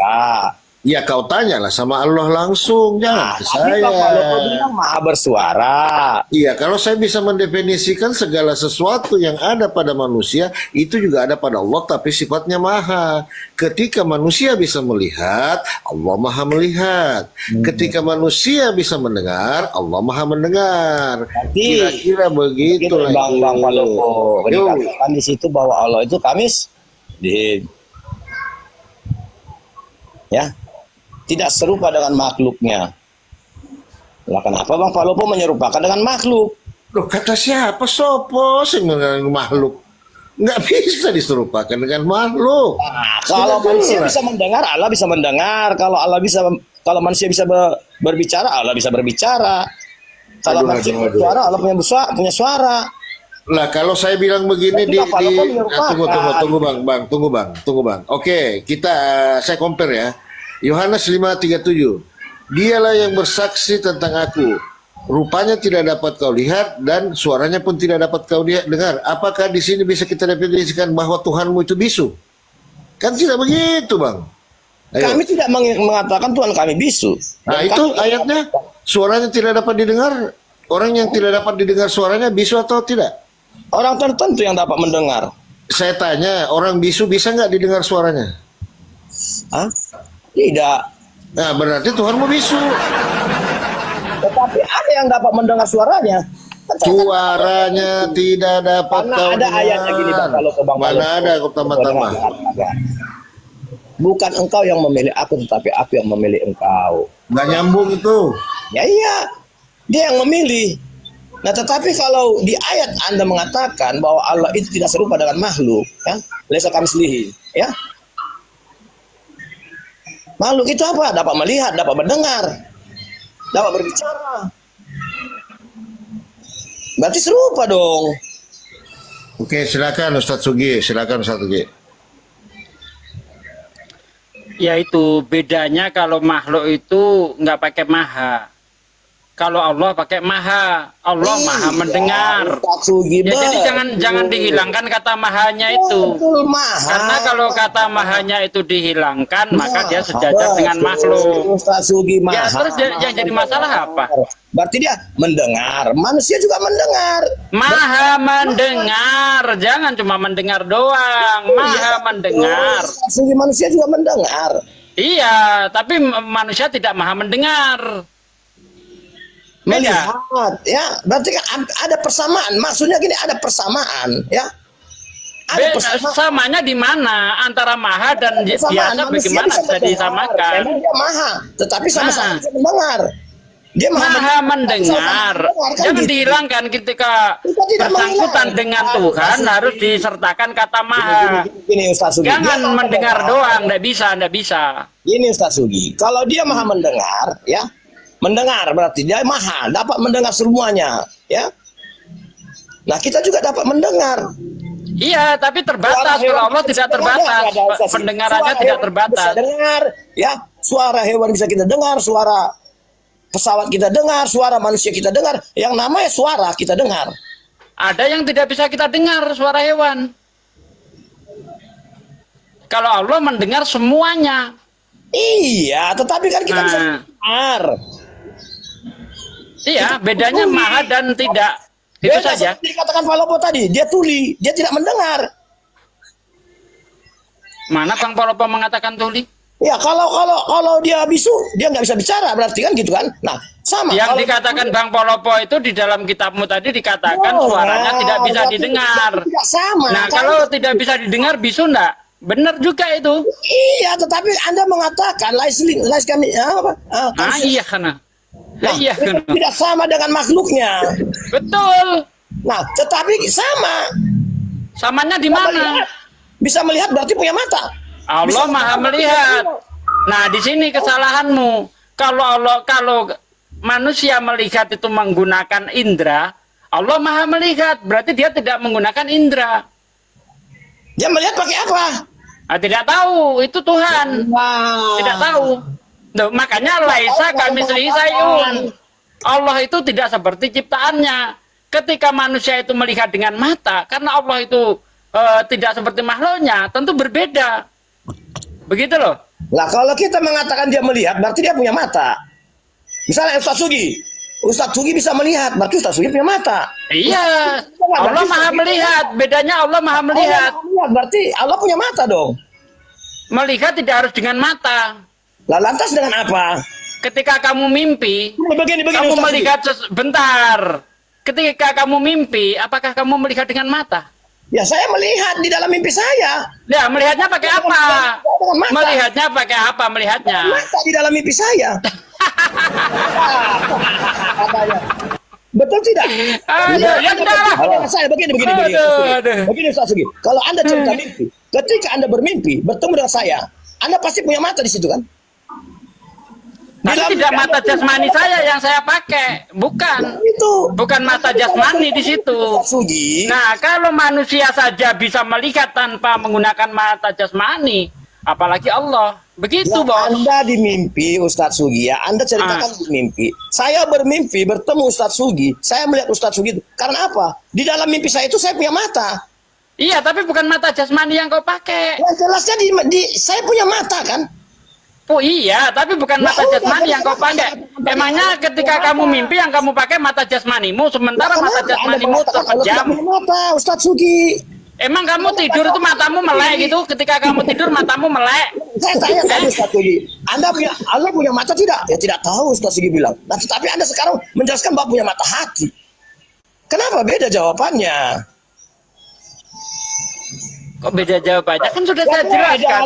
bersuara. Ya kau tanyalah sama Allah langsung, jangan ke Tapi saya. kalau kau bilang maha bersuara. Iya, kalau saya bisa mendefinisikan segala sesuatu yang ada pada manusia, itu juga ada pada Allah, tapi sifatnya maha. Ketika manusia bisa melihat, Allah maha melihat. Ketika manusia bisa mendengar, Allah maha mendengar. Kira-kira begitu lah. Bang Palopo. Dikatakan di situ bahwa Allah itu Kamis. Ya, tidak serupa dengan makhluknya. Lah kenapa Bang Palopo menyerupakan dengan makhluk? Loh, kata siapa sopo sing dengan makhluk? Nggak bisa diserupakan dengan makhluk. Nah, kalau manusia bisa mendengar, Allah bisa mendengar. Kalau manusia bisa berbicara, Allah bisa berbicara. Kalau manusia bersuara, Allah punya suara. Lah kalau saya bilang begini tunggu bang. Oke, saya compare ya. Yohanes 5:37. Dialah yang bersaksi tentang aku. Rupanya tidak dapat kau lihat dan suaranya pun tidak dapat kau dengar. Apakah di sini bisa kita definisikan bahwa Tuhanmu itu bisu? Kan tidak begitu, Bang. Ayo. Kami tidak mengatakan Tuhan kami bisu. Nah, itu ayatnya suaranya tidak dapat didengar. Orang yang tidak dapat didengar suaranya bisu atau tidak? Orang tertentu yang dapat mendengar. Saya tanya, orang bisu bisa nggak didengar suaranya? Hah? Tidak. Nah, berarti Tuhanmu bisu. Tetapi ada yang dapat mendengar suaranya. Suaranya tidak dapat kau ada dengar. ayatnya gini Bang Palopo. Mana ada kau tambah-tambah. Bukan engkau yang memilih aku, tetapi aku yang memilih engkau. Nggak nyambung itu. Ya iya, dia yang memilih. Nah tetapi kalau di ayat Anda mengatakan bahwa Allah itu tidak serupa dengan makhluk, ya, laisa kamitslihi, ya. Makhluk itu apa? Dapat melihat, dapat mendengar, dapat berbicara. Berarti serupa dong. Oke, silakan Ustadz Sugi, Yaitu bedanya kalau makhluk itu nggak pakai maha. Kalau Allah pakai maha, Allah maha mendengar. Ya, jadi jangan dihilangkan kata mahanya itu. Karena kalau kata mahanya itu dihilangkan, maka dia sejajar dengan makhluk. Ya, terus yang jadi masalah apa? Berarti dia mendengar, manusia juga mendengar. Maha mendengar, jangan cuma mendengar doang. Maha mendengar. Manusia juga mendengar. Iya, tapi manusia tidak maha mendengar. Melihat, ya, berarti kan ada persamaan. Maksudnya gini, ada persamaan, ya. Ada persamaan. Samanya di mana antara maha dan biasa? Bagaimana bisa disamakan? Memang dia maha, tetapi sama-sama mendengar. Dia maha mendengar. Jangan dihilangkan ketika bersangkutan dengan Tuhan harus disertakan kata maha. Jangan mendengar doang, nggak bisa. Ini Ustaz Sugi, kalau dia maha mendengar, ya. Mendengar berarti dia maha, dapat mendengar semuanya, ya. Nah, kita juga dapat mendengar. Iya, tapi terbatas. Kalau Allah tidak terbatas, pendengarannya tidak terbatas. Bisa dengar, ya. Suara hewan bisa kita dengar, suara pesawat kita dengar, suara manusia kita dengar. Yang namanya suara kita dengar. Ada yang tidak bisa kita dengar, suara hewan. Kalau Allah mendengar semuanya. Iya, tetapi kan kita bisa dengar. Iya, bedanya maha dan tidak. Itu saja. Dikatakan Palopo tadi, dia tuli, dia tidak mendengar. Mana Bang Palopo mengatakan tuli? Ya, kalau dia bisu, dia nggak bisa bicara, berarti kan gitu kan? Nah, sama. Yang dikatakan Bang Palopo itu di dalam kitabmu tadi dikatakan suaranya tidak bisa didengar. Tidak sama. Nah, kalau tidak bisa didengar, bisu enggak? Benar juga itu. Iya, tetapi Anda mengatakan kami apa? Iya karena. Nah, iya, tidak sama dengan makhluknya. Betul. Nah, tetapi sama. Samanya di mana? Bisa melihat berarti punya mata. Allah maha melihat. Nah, di sini kesalahanmu. Kalau manusia melihat itu menggunakan indera, Allah maha melihat. Berarti dia tidak menggunakan indera. Dia melihat pakai apa? Nah, tidak tahu. Itu Tuhan. Tidak tahu. Duh, makanya laisa kamitslihi syai'un. Allah itu tidak seperti ciptaannya. Ketika manusia itu melihat dengan mata, karena Allah itu tidak seperti makhluknya, tentu berbeda. Begitu loh. Lah kalau kita mengatakan dia melihat, berarti dia punya mata. Misalnya Ustaz Sugi bisa melihat, berarti Ustaz Sugi punya mata. Iya, Allah maha melihat. Bedanya Allah maha melihat. Berarti Allah punya mata dong. Melihat tidak harus dengan mata. Lah lantas dengan apa? Ketika kamu mimpi, Begini, kamu Ustaz melihat bentar. Ketika kamu mimpi, apakah kamu melihat dengan mata? Ya saya melihat di dalam mimpi saya. Ya, melihatnya pakai apa? Melihatnya pakai apa? Melihatnya. Mata di dalam mimpi saya. Betul tidak? Begini Ustaz Sugi. Kalau Anda cerita mimpi, ketika Anda bermimpi bertemu dengan saya, Anda pasti punya mata di situ kan? Tapi tidak mata jasmani saya yang saya pakai, bukan. Bukan mata jasmani di situ. Nah, kalau manusia saja bisa melihat tanpa menggunakan mata jasmani, apalagi Allah. Begitu, ya, Bos. Anda di mimpi Ustadz Sugi ya, Anda ceritakan di mimpi. Saya bermimpi bertemu Ustadz Sugi, saya melihat Ustadz Sugi. Karena apa? Di dalam mimpi saya itu saya punya mata. Iya, tapi bukan mata jasmani yang kau pakai. Yang jelasnya saya punya mata kan? Oh iya, tapi bukan mata jasmani yang kau pakai. Emangnya ketika kamu mimpi yang kamu pakai mata jasmanimu, sementara mata jasmanimu terpejam. Mata Ustadz Sugi. Emang kamu tidur itu matamu melek gitu? Ketika kamu tidur matamu melek? Saya tanya tadi Ustadz Sugi, Allah punya mata tidak? Ya tidak tahu Ustadz Sugi bilang. Nah, tapi Anda sekarang menjelaskan bahwa punya mata hati. Kenapa beda jawabannya? Kok beda jawabannya? Kan sudah saya jelaskan.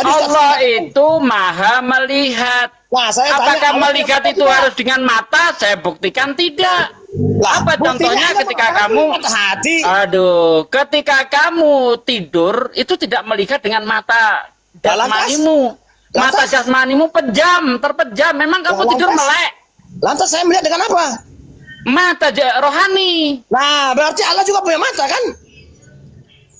Allah itu maha melihat. Nah, apakah melihat itu harus dengan mata? Saya buktikan tidak. Apa contohnya ketika kamu ketika kamu tidur itu tidak melihat dengan mata jasmanimu. Mata jasmanimu terpejam. Memang kamu tidur melek. Lantas saya melihat dengan apa? Mata rohani. Nah, berarti Allah juga punya mata kan?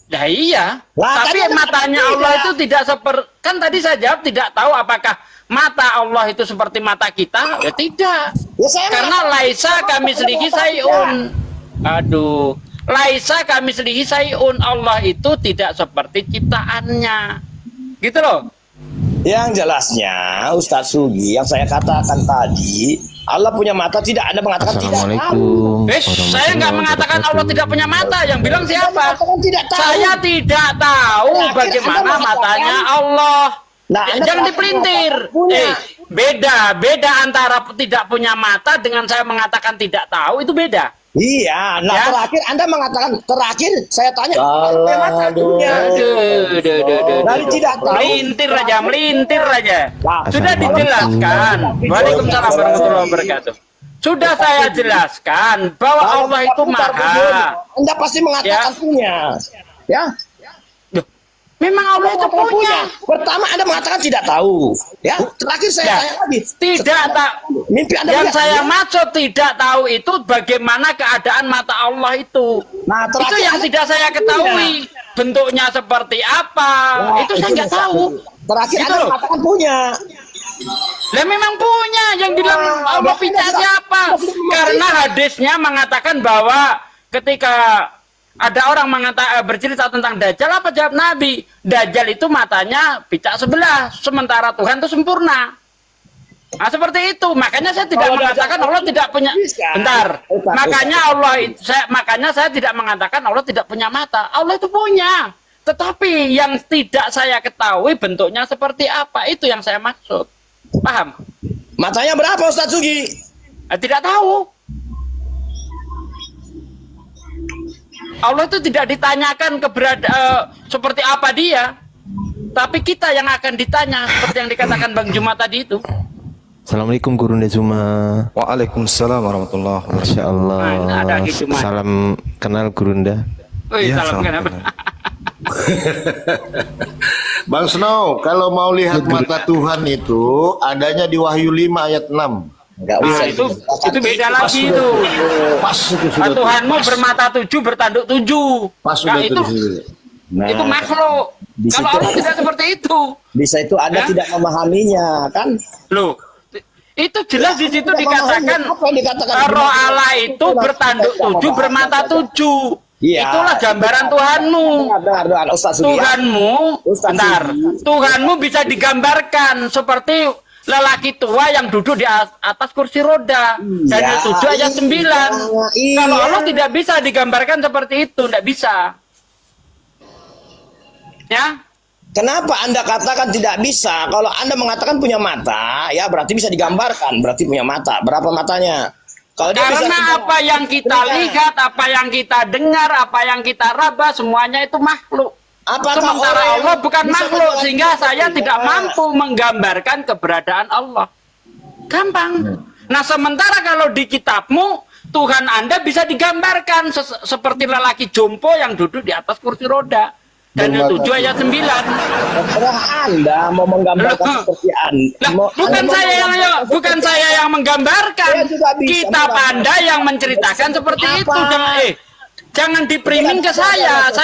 Ya iya, tapi matanya Allah itu tidak seperti, kan tadi saya jawab tidak tahu apakah mata Allah itu seperti mata kita, ya tidak. Karena laisa kami selihi sayun. Aduh, laisa kami selihi sayun, Allah itu tidak seperti ciptaannya. Gitu loh. Yang jelasnya Ustadz Sugi yang saya katakan tadi, Allah punya mata tidak, Anda mengatakan tidak tahu. Saya nggak mengatakan Allah tidak punya mata. Yang bilang siapa? Saya tidak tahu bagaimana matanya Allah. Nah, jangan dipelintir. Beda antara tidak punya mata dengan saya mengatakan tidak tahu, itu beda. Iya, nah ya? Terakhir Anda mengatakan, saya tanya, dari tidak tahu, melintir aja. Sudah dijelaskan. Waalaikumsalam warahmatullahi wabarakatuh. Sudah saya jelaskan bahwa Allah itu maha. Anda pasti mengatakan punya, ya? Memang Allah itu punya. Pertama Anda mengatakan tidak tahu, ya. Terakhir saya tanya lagi. Tidak tahu. Mimpi Anda yang saya maksud tidak tahu itu bagaimana keadaan mata Allah itu. Nah, itu yang tidak saya ketahui. Bentuknya seperti apa? Itu saya nggak tahu. Terakhir Anda mengatakan punya. Lah memang punya. Yang bilang Allah punya siapa? Karena hadisnya mengatakan bahwa ketika ada orang bercerita tentang Dajjal, apa jawab Nabi? Dajjal itu matanya picak sebelah, sementara Tuhan itu sempurna. Nah, seperti itu. Makanya saya tidak mengatakan Allah tidak punya. Bentar. Makanya saya tidak mengatakan Allah tidak punya mata. Allah itu punya. Tetapi yang tidak saya ketahui bentuknya seperti apa, itu yang saya maksud. Paham? Matanya berapa Ustadz Sugi? Tidak tahu. Allah itu tidak ditanyakan seperti apa dia, tapi kita yang akan ditanya seperti yang dikatakan Bang Juma tadi itu. Assalamualaikum Gurunda Juma. Waalaikumsalam warahmatullahi wabarakatuh. Masya Allah. Salam kenal Gurunda. Salam kenal. Bang Snow, kalau mau lihat mata Tuhan itu adanya di Wahyu 5 ayat 6. Itu beda lagi itu. Pas itu sudah. Tuhanmu bermata 7 bertanduk 7. Pas sudah itu makhluk. Kalau Allah tidak seperti itu. Bisa itu Anda tidak memahaminya, kan? Loh, itu jelas di situ dikatakan roh Allah itu bertanduk 7 bermata 7. Iya. Itulah gambaran Tuhanmu. Dengar, Ustaz Sugi. Tuhanmu bisa digambarkan seperti lelaki tua yang duduk di atas kursi roda. Daniel 7 ayat 9. Iya. Kalau Allah tidak bisa digambarkan seperti itu, tidak bisa. Ya. Kenapa Anda katakan tidak bisa? Kalau Anda mengatakan punya mata, ya berarti bisa digambarkan, berarti punya mata. Berapa matanya? Kalau dia Karena bisa apa yang kita lihat, apa yang kita dengar, apa yang kita raba, semuanya itu makhluk. Sementara Allah bukan makhluk, sehingga saya tidak mampu menggambarkan keberadaan Allah. Gampang. Nah, sementara kalau di kitabmu, Tuhan Anda bisa digambarkan seperti lelaki jompo yang duduk di atas kursi roda. Daniel 7 ayat 9. Terserah Anda mau menggambarkan seperti Anda. Bukan saya yang menggambarkan. Kitab Anda yang menceritakan seperti itu. Jangan dipriming ke saya.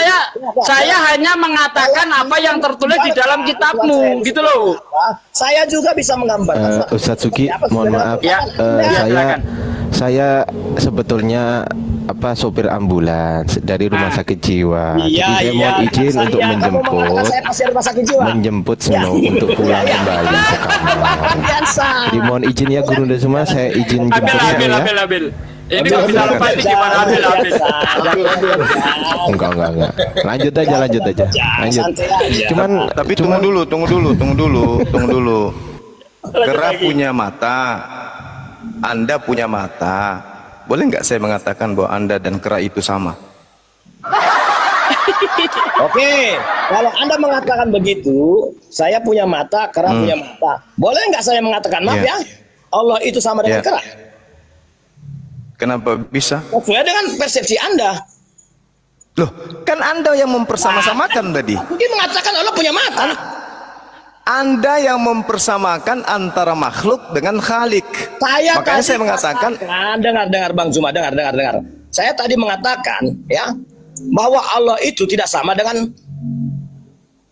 Saya hanya mengatakan apa yang tertulis di dalam kitabmu, gitu loh. Saya juga bisa menggambarkan. Ustadz Sugi, mohon maaf. Ya, saya sebetulnya sopir ambulans dari rumah sakit jiwa. Jadi saya mohon izin untuk menjemput Snow untuk pulang kembali ke kamar. Jadi mohon izin ya Gurunda semua, saya izin jemputnya ya. Ini nggak bisa lupa ini gimana ambil. Enggak. Lanjut aja. Cuman tapi tunggu dulu. Kera punya mata, Anda punya mata. Boleh nggak saya mengatakan bahwa Anda dan kera itu sama? Oke, kalau Anda mengatakan begitu, saya punya mata, kera punya mata. Boleh nggak saya mengatakan, maaf ya, Allah itu sama dengan kera? Kenapa bisa? Sesuai dengan persepsi Anda. Loh, kan Anda yang mempersama-samakan tadi. Mungkin mengatakan Allah punya mata. Anda yang mempersamakan antara makhluk dengan Khalik. Makanya saya mengatakan, dengar Bang Zuma, dengar. Saya tadi mengatakan ya bahwa Allah itu tidak sama dengan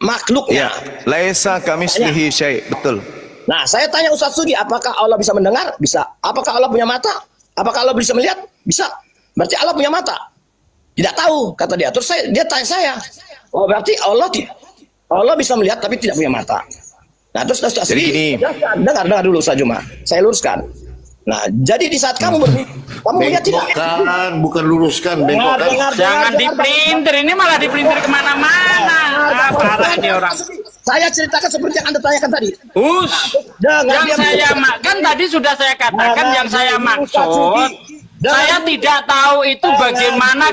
makhluknya. Laisa kamitslihi syai', betul. Nah, saya tanya Ustaz Sugi, apakah Allah bisa mendengar? Bisa. Apakah Allah punya mata? Apakah Allah bisa melihat? Bisa. Berarti Allah punya mata. Tidak tahu, kata dia. Terus dia tanya saya, oh berarti Allah bisa melihat tapi tidak punya mata. Nah, terus jadi gini. Dengar dulu Ustaz Juma. Saya luruskan. Nah, jadi di saat kamu melihat tidak? Bukan luruskan, bengkokkan. Jangan dipelintir, ini malah dipelintir kemana-mana. Parah ini orang. Saya ceritakan seperti yang Anda tanyakan tadi. Kan tadi sudah saya katakan yang saya maksud. Saya tidak tahu itu bagaimana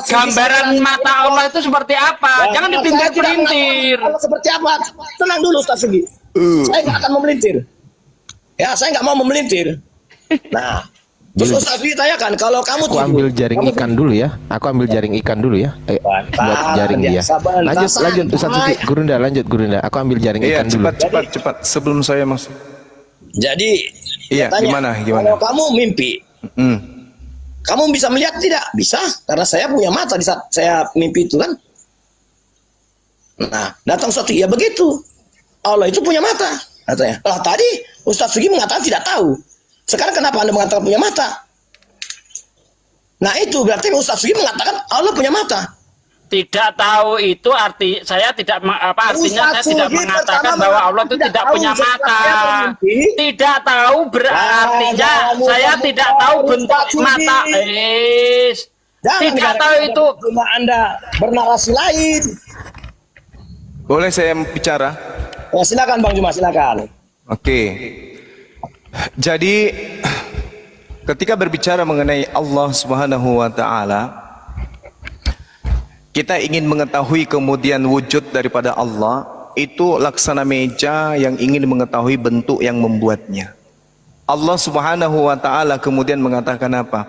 gambaran mata Allah itu seperti apa. Jangan dipelintir-pelintir. Seperti apa? Tenang dulu Ustaz Sugi. Saya nggak akan memelintir. Ya, saya nggak mau memelintir. Nah, terus Ustaz Sugi tanyakan, kalau kamu ambil jaring ikan dulu ya. Aku ambil jaring ikan dulu ya. Buat jaring dia. Lanjut Ustaz Sugi. Gurunda, lanjut Gurunda. Aku ambil jaring ikan dulu. Cepat sebelum saya masuk. Jadi, gimana? Kalau kamu mimpi, kamu bisa melihat tidak? Bisa, karena saya punya mata di saat saya mimpi itu kan. Nah, datang suatu, ya begitu. Allah itu punya mata, katanya. Lah tadi Ustaz Sugi mengatakan tidak tahu. Sekarang kenapa Anda mengatakan punya mata? Nah itu berarti Ustaz Sugi mengatakan Allah punya mata. Tidak tahu itu saya tidak artinya saya tidak mengatakan bahwa Allah itu tidak punya mata. Tidak tahu berartinya saya tidak tahu bentuk mata. Tidak tahu itu. Cuma Anda bernarasi lain. Boleh saya bicara? Ya, silakan Bang Juma, silakan. Oke. Jadi ketika berbicara mengenai Allah Subhanahu wa taala, kita ingin mengetahui kemudian wujud daripada Allah, itu laksana meja yang ingin mengetahui bentuk yang membuatnya. Allah Subhanahu wa taala kemudian mengatakan apa?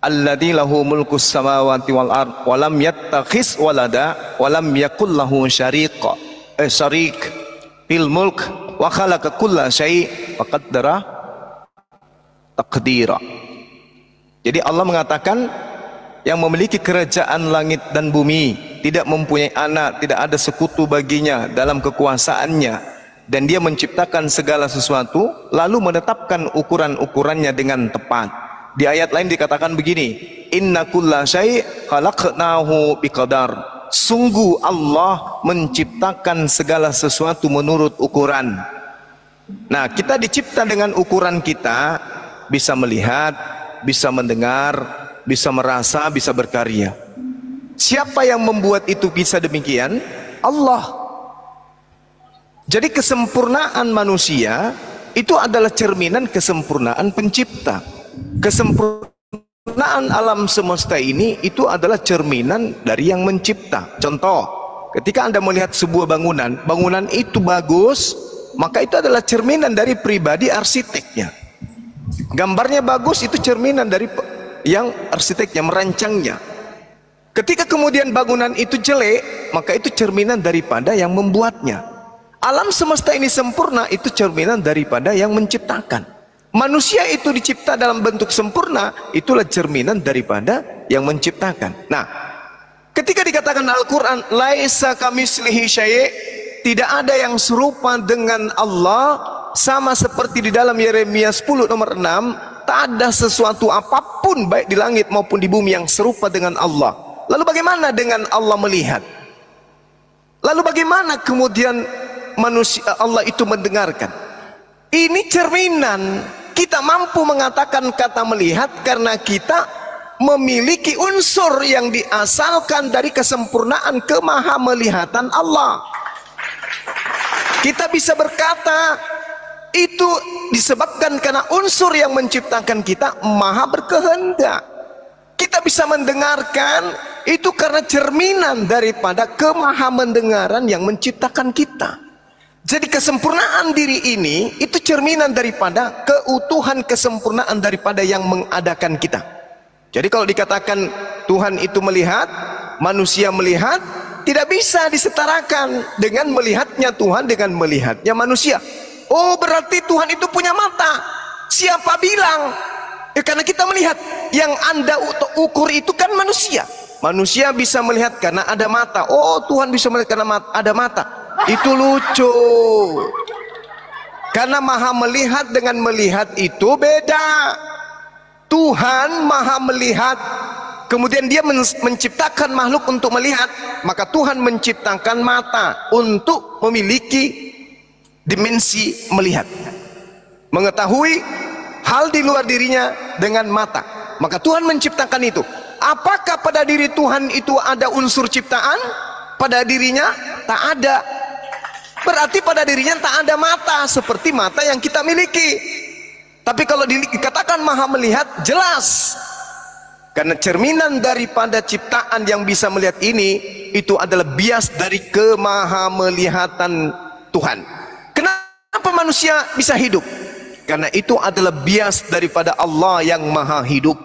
Alladzi lahu mulkus samawati wal ard wa lam yattakhiz walada wa lam yakul lahu syarik fil mulk wa khalaqa kulla syai' wa qaddara taqdira. Jadi Allah mengatakan yang memiliki kerajaan langit dan bumi, tidak mempunyai anak, tidak ada sekutu baginya dalam kekuasaannya, dan dia menciptakan segala sesuatu lalu menetapkan ukuran-ukurannya dengan tepat. Di ayat lain dikatakan begini, inna kulla syai' khalaqnahu biqadar. Sungguh Allah menciptakan segala sesuatu menurut ukuran. Nah, kita dicipta dengan ukuran kita, bisa melihat, bisa mendengar, bisa merasa, bisa berkarya. Siapa yang membuat itu bisa demikian? Allah. Jadi kesempurnaan manusia itu adalah cerminan kesempurnaan pencipta. Kesempurnaan alam semesta ini itu adalah cerminan dari yang mencipta. Contoh, ketika Anda melihat sebuah bangunan, bangunan itu bagus, maka itu adalah cerminan dari pribadi arsiteknya. Gambarnya bagus, itu cerminan dari yang arsiteknya, merancangnya. Ketika kemudian bangunan itu jelek, maka itu cerminan daripada yang membuatnya. Alam semesta ini sempurna, itu cerminan daripada yang menciptakan. Manusia itu dicipta dalam bentuk sempurna, itulah cerminan daripada yang menciptakan. Nah, ketika dikatakan Al-Quran, laisa kamitslihi syai', tidak ada yang serupa dengan Allah, sama seperti di dalam Yeremia 10 nomor 6, tak ada sesuatu apapun baik di langit maupun di bumi yang serupa dengan Allah. Lalu bagaimana dengan Allah melihat? Lalu bagaimana kemudian manusia Allah itu mendengarkan? Ini cerminan. Kita mampu mengatakan kata melihat karena kita memiliki unsur yang diasalkan dari kesempurnaan kemahamelihatan Allah. Kita bisa berkata itu disebabkan karena unsur yang menciptakan kita maha berkehendak. Kita bisa mendengarkan itu karena cerminan daripada kemahamendengaran yang menciptakan kita. Jadi kesempurnaan diri ini itu cerminan daripada keutuhan kesempurnaan daripada yang mengadakan kita. Jadi kalau dikatakan Tuhan itu melihat, manusia melihat, tidak bisa disetarakan dengan melihatnya Tuhan dengan melihatnya manusia. Oh, berarti Tuhan itu punya mata. Siapa bilang? Ya karena kita melihat. Yang Anda ukur itu kan manusia. Manusia bisa melihat karena ada mata. Oh, Tuhan bisa melihat karena ada mata. Itu lucu. Karena maha melihat dengan melihat itu beda. Tuhan maha melihat, kemudian dia menciptakan makhluk untuk melihat, maka Tuhan menciptakan mata untuk memiliki dimensi melihat, mengetahui hal di luar dirinya dengan mata. Maka Tuhan menciptakan itu. Apakah pada diri Tuhan itu ada unsur ciptaan? Pada dirinya tak ada. Berarti pada dirinya tak ada mata seperti mata yang kita miliki. Tapi kalau dikatakan maha melihat, jelas. Karena cerminan daripada ciptaan yang bisa melihat ini, itu adalah bias dari kemahamelihatan Tuhan. Kenapa manusia bisa hidup? Karena itu adalah bias daripada Allah yang maha hidup.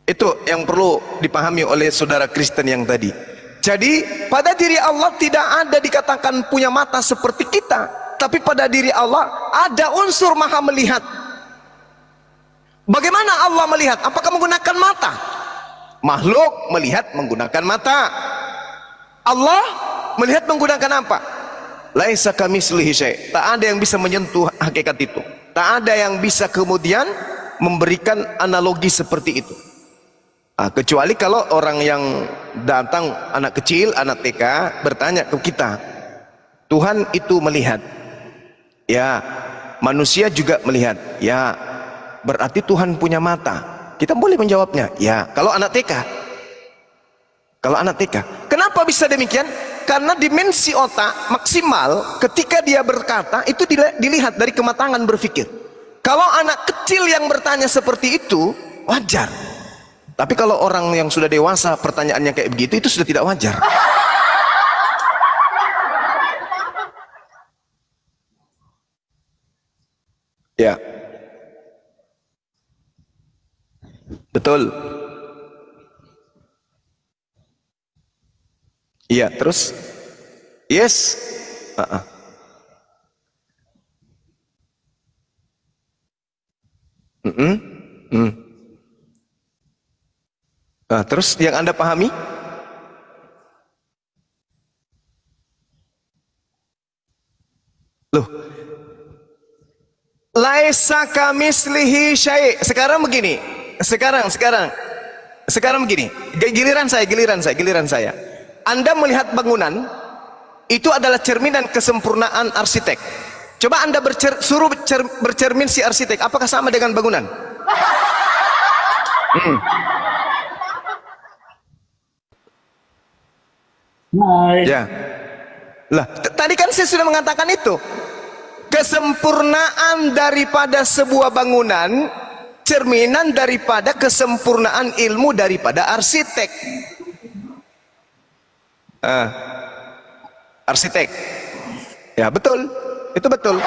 Itu yang perlu dipahami oleh saudara Kristen yang tadi. Jadi pada diri Allah tidak ada dikatakan punya mata seperti kita, tapi pada diri Allah ada unsur maha melihat. Bagaimana Allah melihat? Apakah menggunakan mata? Makhluk melihat menggunakan mata. Allah melihat menggunakan apa? Laisa kamitslihi syai'. Tak ada yang bisa menyentuh hakikat itu. Tak ada yang bisa kemudian memberikan analogi seperti itu. Kecuali kalau orang yang datang, anak kecil, anak TK, bertanya ke kita, Tuhan itu melihat. Ya, manusia juga melihat. Ya, berarti Tuhan punya mata. Kita boleh menjawabnya. Ya, kalau anak TK. Kalau anak TK. Kenapa bisa demikian? Karena dimensi otak maksimal ketika dia berkata itu dilihat dari kematangan berpikir. Kalau anak kecil yang bertanya seperti itu, wajar. Tapi kalau orang yang sudah dewasa pertanyaannya kayak begitu, itu sudah tidak wajar. Ya, betul. Iya, terus? Yes. Terus yang Anda pahami? Loh, laisa kamitslihi syai'. Sekarang begini, Sekarang begini, giliran saya. Anda melihat bangunan itu adalah cerminan kesempurnaan arsitek. Coba Anda suruh bercermin si arsitek, apakah sama dengan bangunan? Ya. Lah, tadi kan saya sudah mengatakan itu. Kesempurnaan daripada sebuah bangunan, cerminan daripada kesempurnaan ilmu daripada arsitek. Arsitek. Ya, betul. Itu betul.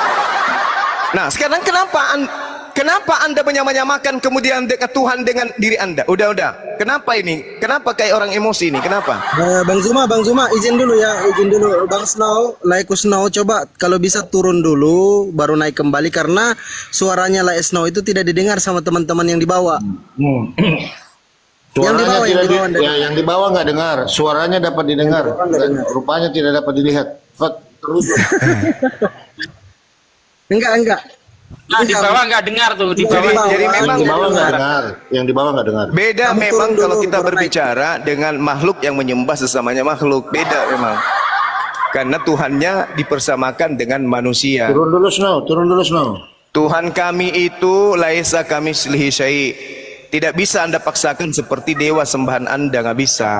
Nah, sekarang kenapa Anda menyamakan kemudian dekat Tuhan dengan diri Anda? Udah. Kenapa ini? Kenapa kayak orang emosi ini? Kenapa? Bang Zuma, izin dulu. Bang Snow, Laiku Snow, coba kalau bisa turun dulu, baru naik kembali karena suaranya Lai Snow itu tidak didengar sama teman-teman yang di bawah. Suaranya yang di bawah nggak dengar, suaranya dapat didengar, rupanya tidak dapat dilihat. Enggak. Nah, di bawah nggak dengar tuh, di bawah. Jadi memang di bawah nggak dengar, yang di bawah nggak dengar. Beda memang kalau kita berbicara dengan makhluk yang menyembah sesamanya makhluk, beda memang. Karena Tuhannya dipersamakan dengan manusia. Turun dulu Snow. Tuhan kami itu laisa kamitslihi syai'. Tidak bisa Anda paksakan seperti dewa sembahan Anda, nggak bisa.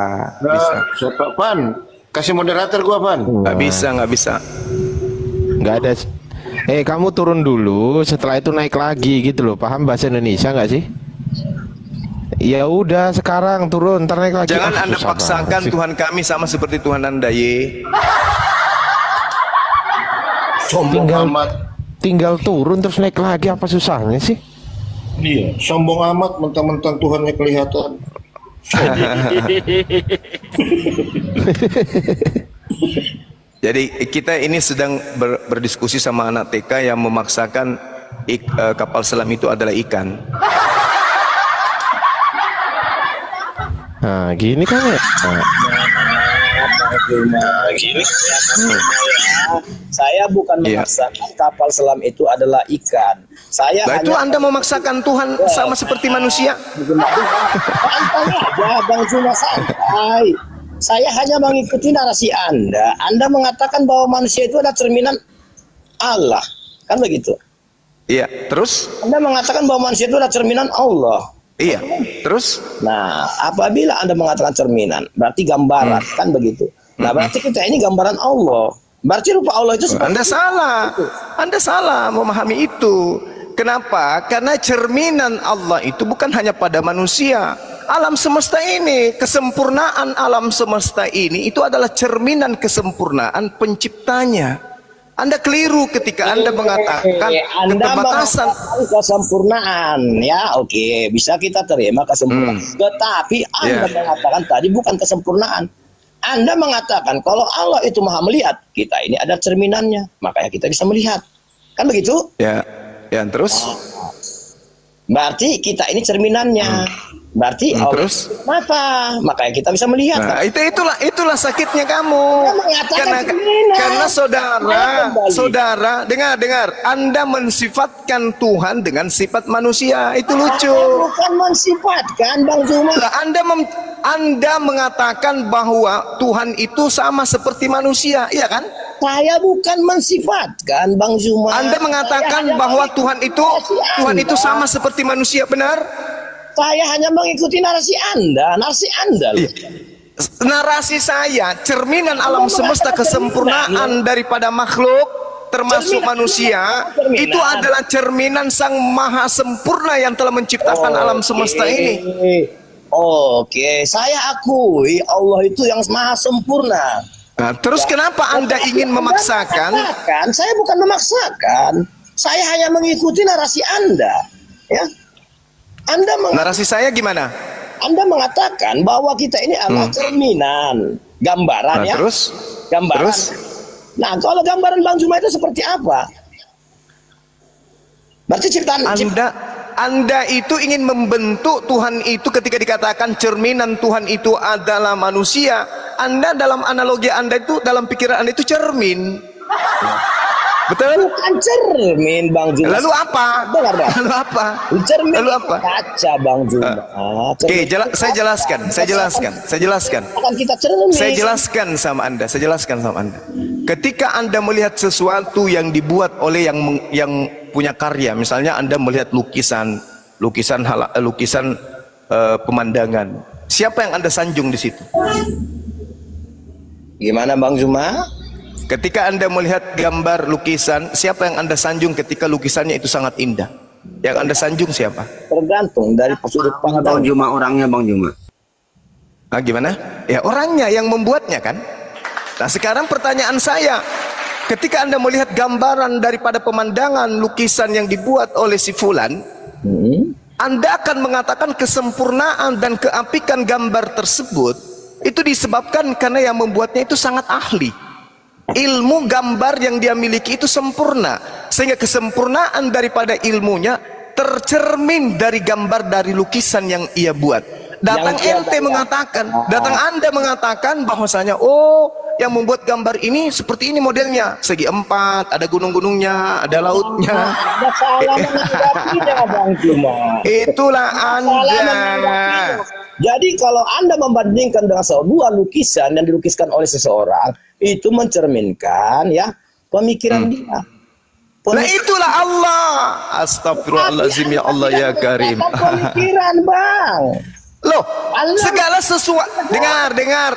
Siapa Pan? Kasih moderator gua Pan. Nggak bisa. Nggak ada. Kamu turun dulu, setelah itu naik lagi gitu loh. Paham bahasa Indonesia nggak sih? Ya udah, sekarang turun, ntar naik lagi. Jangan Anda paksakan Tuhan kami sama seperti Tuhan Anda, Sombong amat. Tinggal turun terus naik lagi, apa susahnya sih? Iya, sombong amat, mentang-mentang Tuhannya kelihatan. Jadi kita ini sedang berdiskusi sama anak TK yang memaksakan kapal selam itu adalah ikan. Nah, gini kan ya. Saya bukan memaksakan kapal selam itu adalah ikan. Saya itu Anda memaksakan Tuhan sama seperti manusia. Santai aja, Bang Zuma, santai. Saya hanya mengikuti narasi Anda. Anda mengatakan bahwa manusia itu adalah cerminan Allah, kan begitu? Iya. Terus? Anda mengatakan bahwa manusia itu adalah cerminan Allah. Iya. Terus? Nah, apabila Anda mengatakan cerminan, berarti gambaran, kan begitu? Nah, berarti kita ini gambaran Allah. Berarti rupa Allah itu Anda salah. Anda salah memahami itu. Kenapa? Karena cerminan Allah itu bukan hanya pada manusia. Alam semesta ini, kesempurnaan alam semesta ini itu adalah cerminan kesempurnaan penciptanya. Anda keliru ketika Anda mengatakan keterbatasan kesempurnaan. Ya, oke, bisa kita terima kesempurnaan. Tetapi Anda mengatakan tadi bukan kesempurnaan. Anda mengatakan kalau Allah itu maha melihat, kita ini ada cerminannya, makanya kita bisa melihat. Kan begitu? Ya, terus? Berarti kita ini cerminannya. Berarti Allah mata, makanya kita bisa melihat. Nah, itulah sakitnya kamu. Karena saudara, dengar, Anda mensifatkan Tuhan dengan sifat manusia. Itu lucu. Bukan mensifatkan, Bang Zuma. Anda mengatakan bahwa Tuhan itu sama seperti manusia, iya kan? Saya bukan mensifatkan, Bang Zuma. Anda mengatakan bahwa Tuhan itu sama seperti manusia, benar? Saya hanya mengikuti narasi Anda. Narasi saya, cerminan alam semesta kesempurnaan daripada makhluk, termasuk manusia, itu adalah cerminan Sang Maha Sempurna yang telah menciptakan alam semesta ini. Oke, saya akui Allah itu yang Maha Sempurna. Nah, terus kenapa Anda ingin memaksakan? Saya bukan memaksakan. Saya hanya mengikuti narasi Anda. Ya. Narasi saya gimana? Anda mengatakan bahwa kita ini adalah cerminan, gambaran, ya. Terus? Gambaran. Nah, kalau gambaran Bang Zuma itu seperti apa? Berarti ciptaan Anda itu ingin membentuk Tuhan itu ketika dikatakan cerminan Tuhan itu adalah manusia. Anda dalam analogi Anda itu, dalam pikiran Anda itu cermin. Betul? Bukan cermin Bang Juma. Lalu apa? Dengar, Bang. Lalu apa? Cermin Lalu apa? kaca Bang Juma. Oke, saya jelaskan. Akan kita cermin. Saya jelaskan sama Anda. Ketika Anda melihat sesuatu yang dibuat oleh yang punya karya, misalnya Anda melihat lukisan pemandangan. Siapa yang Anda sanjung di situ? Gimana Bang Juma? Ketika Anda melihat gambar lukisan, siapa yang Anda sanjung ketika lukisannya itu sangat indah? Yang Anda sanjung siapa? Tergantung dari sudut pandang. Bang Juma, orangnya Bang Juma. Ah, gimana? Ya orangnya yang membuatnya kan. Nah sekarang pertanyaan saya, ketika Anda melihat gambaran daripada pemandangan lukisan yang dibuat oleh si Fulan, Anda akan mengatakan kesempurnaan dan keapikan gambar tersebut itu disebabkan karena yang membuatnya itu sangat ahli. Ilmu gambar yang dia miliki itu sempurna, sehingga kesempurnaan daripada ilmunya tercermin dari gambar dari lukisan yang ia buat. Datang Anda mengatakan bahwasanya yang membuat gambar ini seperti ini modelnya, segi 4, ada gunung-gunungnya, ada lautnya. Ada salah menanggapinya Bang Juma. Itulah Anda. Jadi kalau Anda membandingkan dengan sebuah lukisan yang dilukiskan oleh seseorang, itu mencerminkan ya pemikiran dia. Nah itulah Allah. Astagfirullahaladzim ya Allah ya Karim. Pemikiran Bang. Loh, segala sesuatu. Dengar.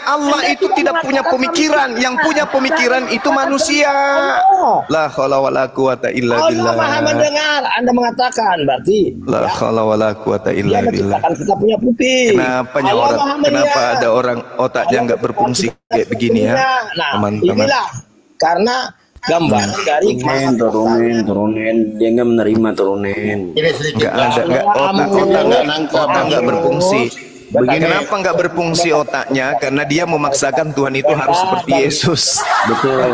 Allah itu tidak punya pemikiran. Yang punya pemikiran itu manusia. La haula wala quwata illa billah. Allah Maha mendengar. Anda mengatakan berarti. La haula wala quwata illa billah. Kita punya puping. Kenapa ada orang otaknya nggak berfungsi kayak begini ya? Nah, inilah karena gambar dari turunin, dia nggak menerima turunin. Otak nggak berfungsi. Kenapa nggak berfungsi otaknya? Karena dia memaksakan Tuhan itu harus seperti Yesus. Betul.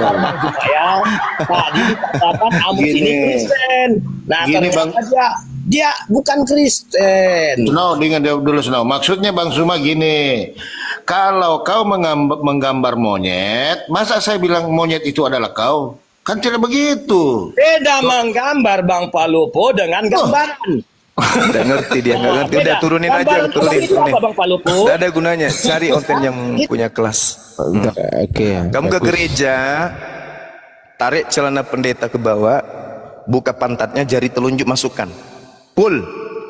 Gini Kristen. Nah, gini Bang, dia bukan Kristen. Dengar dulu maksudnya Bang Suma gini. Kalau kau menggambar monyet, masa saya bilang monyet itu adalah kau? Kan tidak begitu. Beda menggambar Bang Palopo dengan gambaran. Udah ngerti dia, nggak ngerti. Udah turunin aja, turunin. Tidak ada gunanya. Cari konten yang punya kelas. Oke. Kamu ke gereja, tarik celana pendeta ke bawah, buka pantatnya, jari telunjuk masukkan. Pull.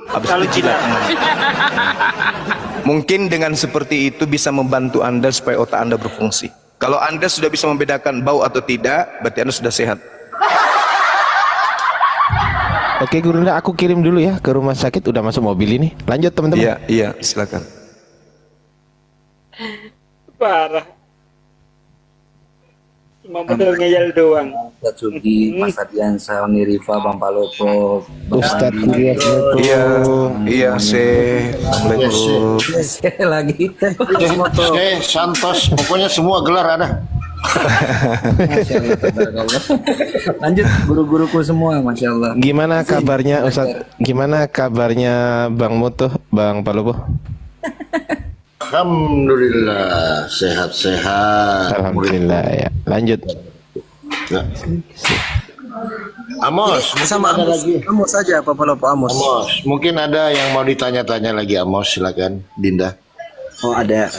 Habis itu jilat. Mungkin dengan seperti itu bisa membantu Anda supaya otak Anda berfungsi. Kalau Anda sudah bisa membedakan bau atau tidak, berarti Anda sudah sehat. Oke Gurunda, aku kirim dulu ya ke rumah sakit, udah masuk mobil ini. Lanjut teman-teman. Iya, silakan. Parah. Cuma modal ngeyel doang. Ustadz Sugi, Mas Adiansa, Rifa, Bang Palopo, Ustadz Iya, Assalamualaikum. lagi. Santos, pokoknya semua gelar ada. Lanjut guru-guruku semua, Masya Allah. Gimana kabarnya Ustadz? Gimana kabarnya Bang Mutuh, Bang Palopo? Alhamdulillah, sehat-sehat. Alhamdulillah ya. Lanjut. Ya. Amos, Sama Amos saja, Pak Palopo Amos. Mungkin ada yang mau ditanya-tanya lagi, Amos, silakan, Dinda. Oh ada.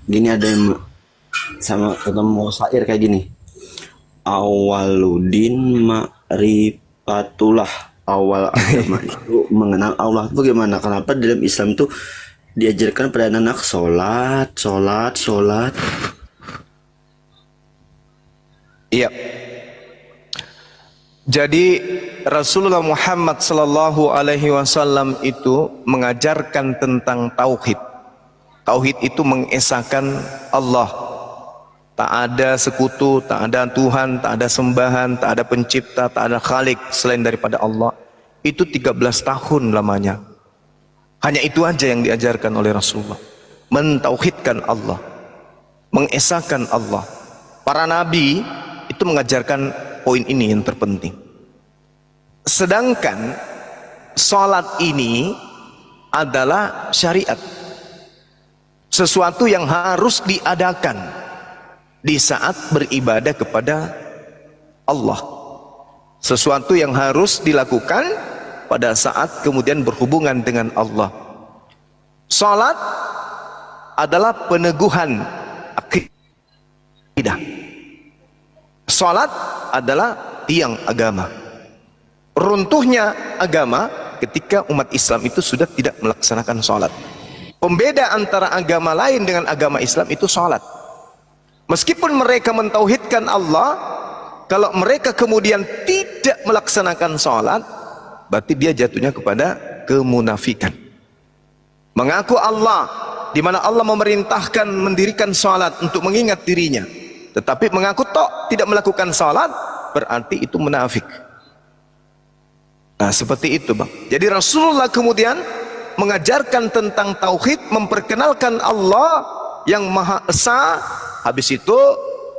Gini ada yang sama ketemu syair kayak gini. Awaludin ma'rifatullah, awal agama itu mengenal Allah. Itu bagaimana? Kenapa dalam Islam itu diajarkan pada anak sholat. Iya. Jadi Rasulullah Muhammad sallallahu alaihi wasallam itu mengajarkan tentang tauhid. Tauhid itu mengesahkan Allah. Tak ada sekutu, tak ada Tuhan, tak ada sembahan, tak ada pencipta, tak ada khalik selain daripada Allah. Itu 13 tahun lamanya. Hanya itu aja yang diajarkan oleh Rasulullah. Mentauhidkan Allah, mengesahkan Allah. Para nabi itu mengajarkan poin ini yang terpenting. Sedangkan sholat ini adalah syariat, sesuatu yang harus diadakan di saat beribadah kepada Allah. sesuatu yang harus dilakukan pada saat kemudian berhubungan dengan Allah. Salat adalah peneguhan akidah. Salat adalah tiang agama. Runtuhnya agama ketika umat Islam itu sudah tidak melaksanakan salat. Pembeda antara agama lain dengan agama Islam itu salat. Meskipun mereka mentauhidkan Allah, kalau mereka kemudian tidak melaksanakan salat, berarti dia jatuhnya kepada kemunafikan. Mengaku Allah, di mana Allah memerintahkan mendirikan salat untuk mengingat dirinya, tetapi mengaku tidak melakukan salat, berarti itu munafik. Nah, seperti itu, Bang. Jadi Rasulullah kemudian mengajarkan tentang tauhid, memperkenalkan Allah yang Maha Esa, habis itu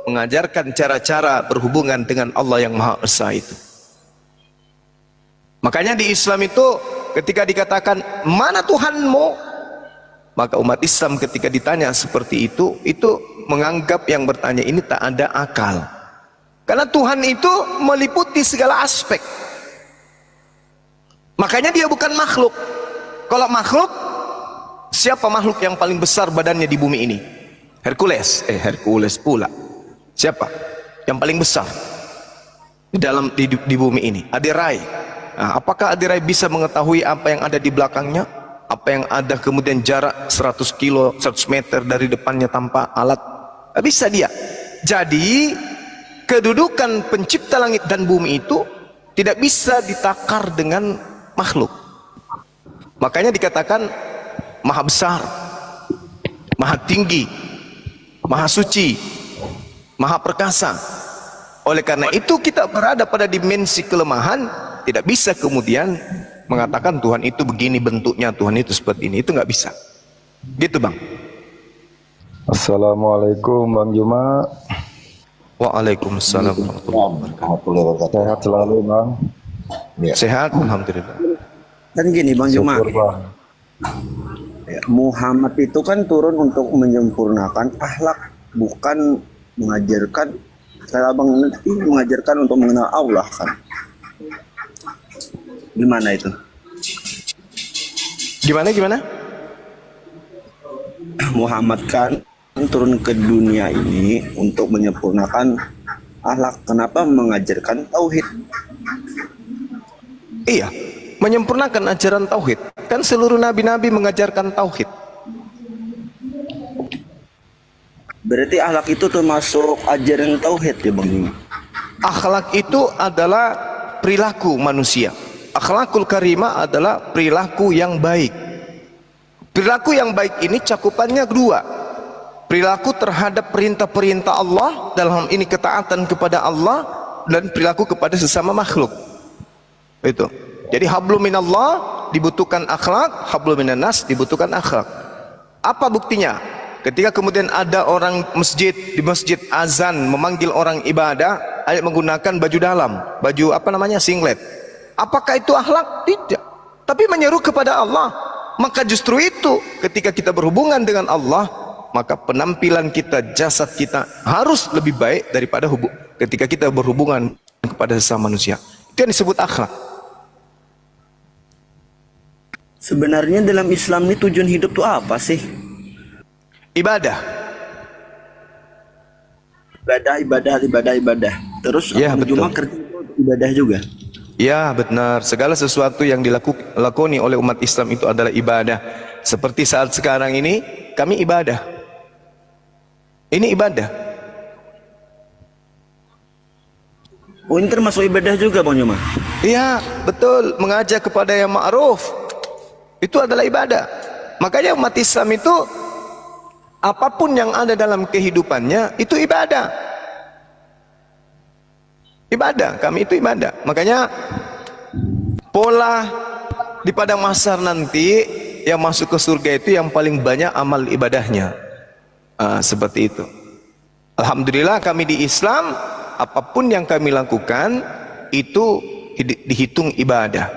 mengajarkan cara-cara berhubungan dengan Allah yang Maha Esa itu. Makanya di Islam itu ketika dikatakan mana Tuhanmu, maka umat Islam ketika ditanya seperti itu menganggap yang bertanya ini tak ada akal. Karena Tuhan itu meliputi segala aspek. Makanya dia bukan makhluk. Kalau makhluk, siapa makhluk yang paling besar badannya di bumi ini? Hercules. Hercules pula. Siapa yang paling besar di bumi ini? Adirai. Nah, apakah Adirai bisa mengetahui apa yang ada di belakangnya? Apa yang ada kemudian jarak 100 kilo, 100 meter dari depannya tanpa alat? Tidak bisa dia. Jadi kedudukan pencipta langit dan bumi itu tidak bisa ditakar dengan makhluk. Makanya dikatakan maha besar, maha tinggi, maha suci, maha perkasa. Oleh karena itu kita berada pada dimensi kelemahan, tidak bisa kemudian mengatakan Tuhan itu begini bentuknya, Tuhan itu seperti ini. Itu nggak bisa. Gitu, Bang. Assalamualaikum Bang Juma. Waalaikumsalam warahmatullahi wabarakatuh. Sehat selalu, Bang. Ya. Sehat, alhamdulillah. Kan gini Bang Juma, Muhammad itu kan turun untuk menyempurnakan akhlak, bukan mengajarkan. Kalau Abang nanti mengajarkan untuk mengenal Allah kan. Gimana itu? Gimana? Muhammad kan turun ke dunia ini untuk menyempurnakan akhlak. Kenapa mengajarkan tauhid? Iya, menyempurnakan ajaran tauhid. Kan seluruh nabi-nabi mengajarkan tauhid. Berarti akhlak itu termasuk ajaran tauhid ya Bang? Akhlak itu adalah perilaku manusia. Akhlakul karimah adalah perilaku yang baik. Perilaku yang baik ini cakupannya dua. Perilaku terhadap perintah-perintah Allah, dalam ini ketaatan kepada Allah, dan perilaku kepada sesama makhluk. Itu. Jadi hablum minallah dibutuhkan akhlak, hablum minannas dibutuhkan akhlak. Apa buktinya? Ketika kemudian ada orang di masjid azan memanggil orang ibadah, ayat menggunakan baju dalam, baju singlet. Apakah itu akhlak? Tidak. Tapi menyeru kepada Allah. Maka justru itu ketika kita berhubungan dengan Allah, maka penampilan kita, jasad kita harus lebih baik daripada ketika kita berhubungan kepada sesama manusia. Itu yang disebut akhlak. Sebenarnya dalam Islam ini tujuan hidup itu apa sih? Ibadah. Ibadah. Terus ya, cuma kerja ibadah juga. Ya, benar. Segala sesuatu yang dilakoni oleh umat Islam itu adalah ibadah. Seperti saat sekarang ini, kami ibadah. Ini ibadah. Oh, ini termasuk ibadah juga, Bang Juma? Iya, betul. Mengajak kepada yang ma'ruf, itu adalah ibadah. Makanya umat Islam itu, apapun yang ada dalam kehidupannya, itu ibadah. Ibadah, kami itu ibadah. Makanya pola di padang mahsyar nanti yang masuk ke surga itu yang paling banyak amal ibadahnya. Seperti itu. Alhamdulillah kami di Islam, apapun yang kami lakukan itu dihitung ibadah.